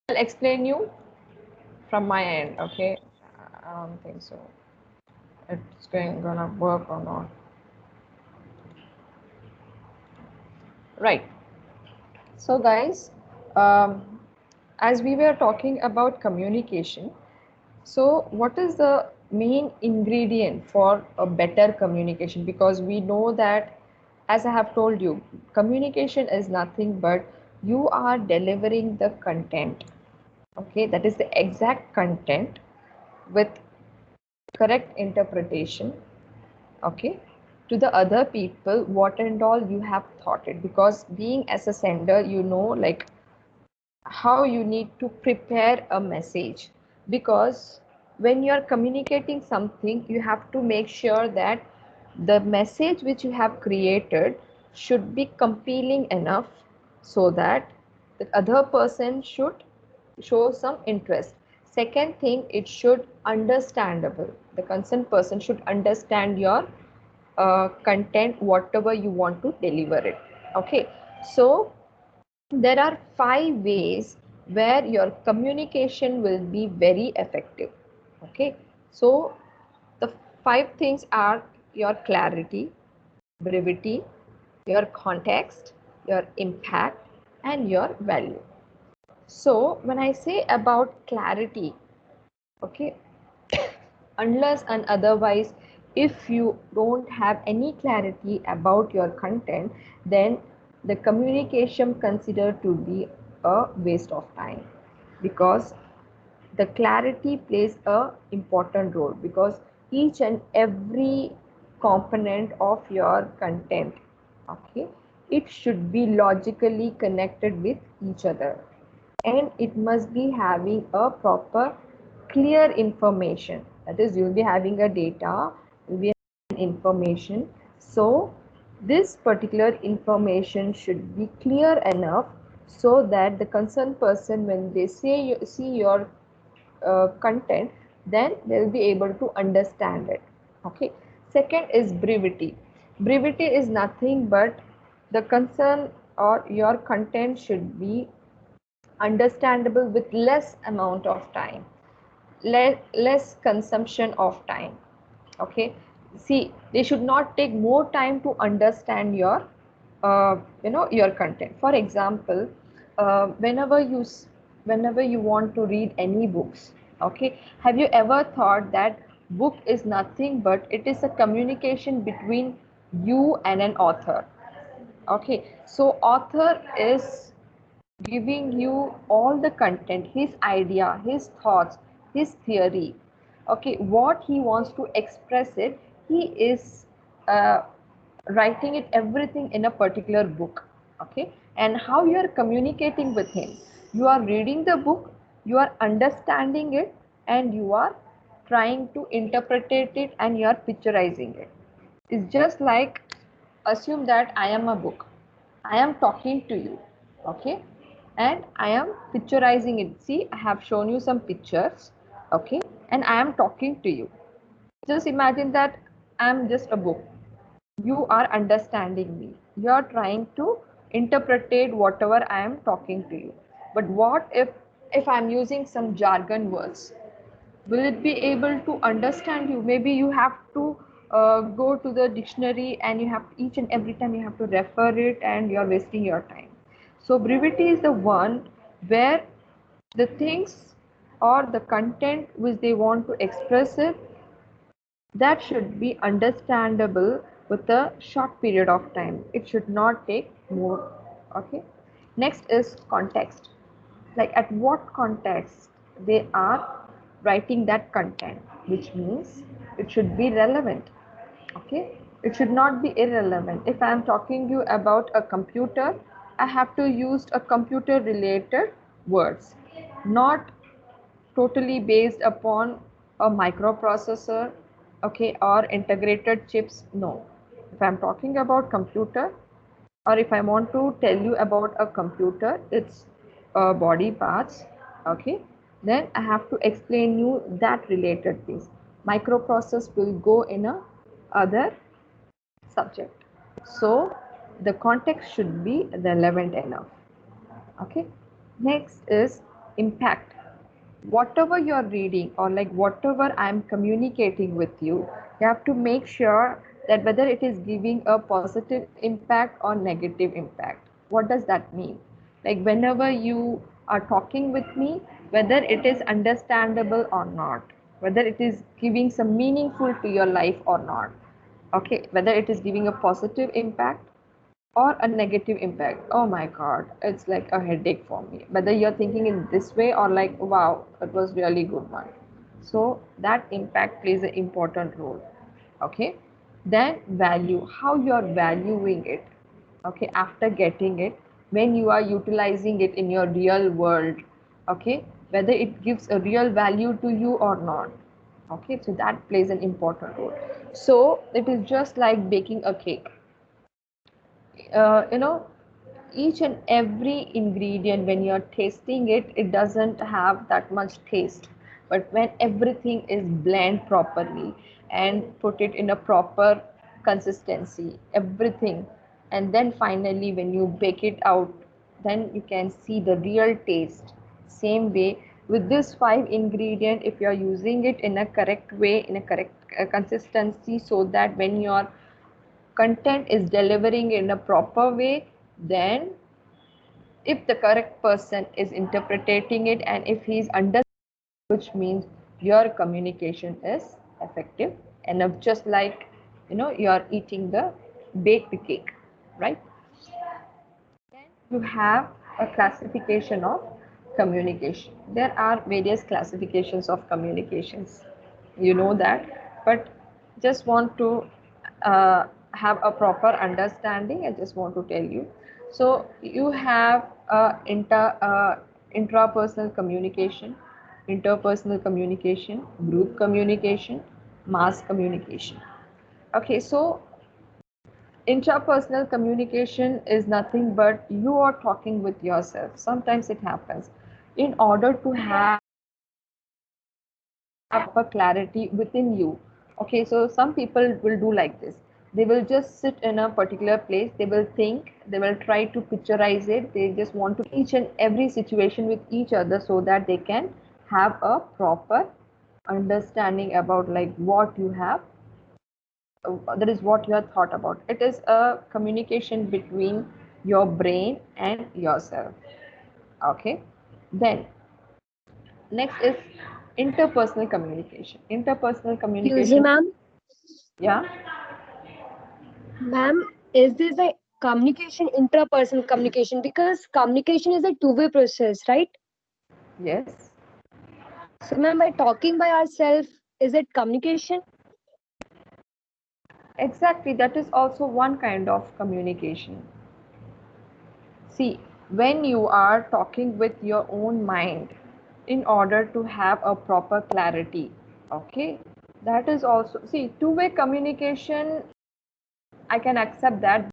I'll explain you from my end. Okay, I don't think so it's gonna work or not. Right. So guys, um, as we were talking about communication, so what is the main ingredient for a better communication? Because we know that, as I have told you, communication is nothing but you are delivering the content. Okay, that is the exact content with correct interpretation. Okay, to the other people, what and all you have thought it. Because being as a sender, you know, like how you need to prepare a message, because when you are communicating something you have to make sure that the message which you have created should be compelling enough so that the other person should show some interest. Second thing, it should understandable, the concerned person should understand your content, whatever you want to deliver it. Okay, so there are 5 ways where your communication will be very effective. Okay, so the 5 things are your clarity, brevity, your context, your impact, and your value. So when I say about clarity, okay, unless and otherwise, if you don't have any clarity about your content, then the communication considered to be a waste of time, because the clarity plays a important role, because each and every component of your content, okay, it should be logically connected with each other, and it must be having a proper clear information. That is, you'll be having a data, you'll be having information. So this particular information should be clear enough so that the concerned person, when they see your content, then they'll be able to understand it. Okay, second is brevity. Brevity is nothing but the concern or your content should be understandable with less amount of time, less consumption of time. Okay, see, they should not take more time to understand your your content. For example, whenever you want to read any books, okay, have you ever thought that book is nothing but it is a communication between you and an author? Okay, so author is giving you all the content, his idea, his thoughts, his theory. Okay, what he wants to express it, he is uh, writing it everything in a particular book. Okay, and how you are communicating with him, you are reading the book, you are understanding it, and you are trying to interpret it, and you are picturizing it. It's just like, assume that I am a book, I am talking to you, okay, and I am picturizing it. See, I have shown you some pictures, okay, and I am talking to you. Just imagine that I am just a book. You are understanding me. You are trying to interpret whatever I am talking to you. But what if I am using some jargon words? Will it be able to understand you? Maybe you have to go to the dictionary, and you have, each and every time you have to refer it, and you're wasting your time. So brevity is the one where the things or the content which they want to express it, that should be understandable with a short period of time. It should not take more. Okay, next is context, like at what context they are writing that content, which means it should be relevant. Okay, it should not be irrelevant. If I am talking you about a computer, I have to use a computer related words, not totally based upon a microprocessor, okay, or integrated chips. No, if I'm talking about computer, or if I want to tell you about a computer, its body parts, okay, then I have to explain you that related things. Microprocess will go in a other subject. So the context should be relevant enough. Okay, next is impact. Whatever you're reading or like whatever I'm communicating with you have to make sure that whether it is giving a positive impact or negative impact. What does that mean? Like whenever you are talking with me, whether it is understandable or not, whether it is giving some meaningful to your life or not. Okay, whether it is giving a positive impact or a negative impact. Oh my god, it's like a headache for me, whether you're thinking in this way or like, wow, it was really good one. So that impact plays an important role. Okay, then value, how you're valuing it. Okay, after getting it, when you are utilizing it in your real world. Okay, whether it gives a real value to you or not. Okay, so that plays an important role. So it is just like baking a cake. You know, each and every ingredient, when you're tasting it, it doesn't have that much taste. But when everything is blend properly and put it in a proper consistency, everything, and then finally when you bake it out, then you can see the real taste. Same way with this five ingredient, if you're using it in a correct way, in a correct consistency, so that when you're content is delivering in a proper way, then if the correct person is interpreting it and if he's understanding, which means your communication is effective enough, just like you're eating the baked cake, right? Then you have a classification of communication. There are various classifications of communications, you know that, but just want to have a proper understanding. I just want to tell you. So you have intrapersonal communication, interpersonal communication, group communication, mass communication. Okay, so interpersonal communication is nothing but you are talking with yourself. Sometimes it happens. In order to have a clarity within you. Okay, so some people will do like this. They will just sit in a particular place, they will think, they will try to picturize it, they just want to each and every situation with each other so that they can have a proper understanding about like what you have, that is what you have thought about. It is a communication between your brain and yourself. Okay, then next is interpersonal communication. Interpersonal Excuse me, communication, ma'am. yeah, Ma'am, is this a communication, intrapersonal communication? Because communication is a two-way process, right? yes, So, ma'am, by talking by ourselves, is it communication? exactly. That is also one kind of communication. See, when you are talking with your own mind in order to have a proper clarity, okay, that is also, see, two-way communication, I can accept that.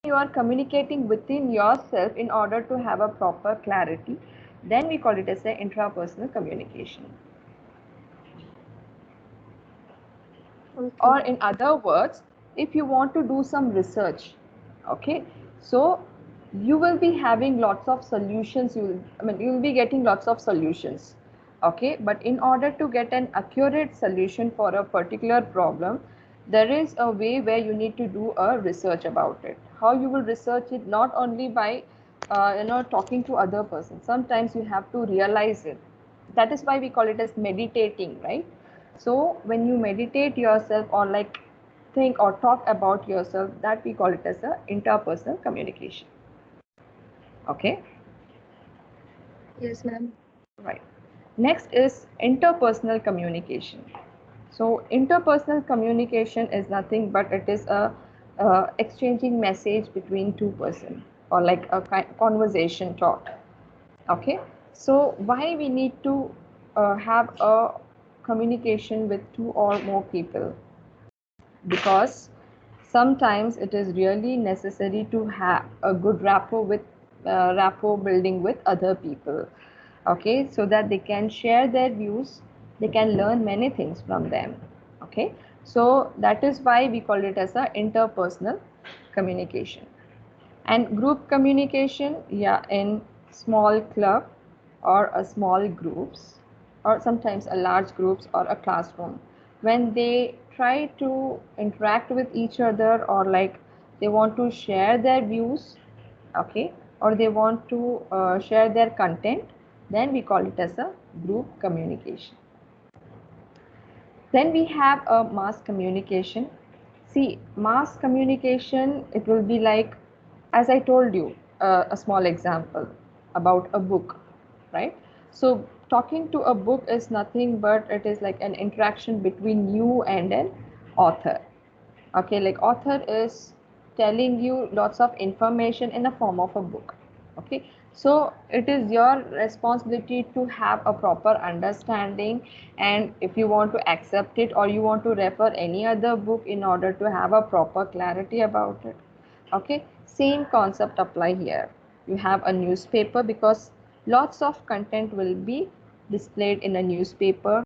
You are communicating within yourself in order to have a proper clarity, then we call it as a intrapersonal communication. Okay. Or in other words, if you want to do some research, okay, so you will be having lots of solutions, you will be getting lots of solutions, okay, but in order to get an accurate solution for a particular problem, there is a way where you need to do a research about it. How you will research it? Not only by talking to other persons, sometimes you have to realize it. That is why we call it as meditating, right? So when you meditate yourself or like think or talk about yourself, that we call it as a interpersonal communication. Okay, Yes, ma'am. right. Next is interpersonal communication. So interpersonal communication is nothing but it is a exchanging message between two person or like a conversation talk. Okay, so why we need to have a communication with two or more people? Because sometimes it is really necessary to have a good rapport with rapport building with other people. Okay, so that they can share their views, they can learn many things from them. Okay, so that is why we call it as a interpersonal communication. And group communication, yeah, in small club or a small groups, or sometimes a large groups or a classroom, when they try to interact with each other, or like they want to share their views, okay, or they want to share their content, then we call it as a group communication. Then we have a mass communication. See, mass communication, it will be like, as I told you, a small example about a book, right? So, talking to a book is nothing but it is like an interaction between you and an author. Okay, like author is telling you lots of information in a form of a book. Okay, so it is your responsibility to have a proper understanding, and if you want to accept it or you want to refer any other book in order to have a proper clarity about it. Okay, same concept apply here. You have a newspaper because lots of content will be displayed in a newspaper.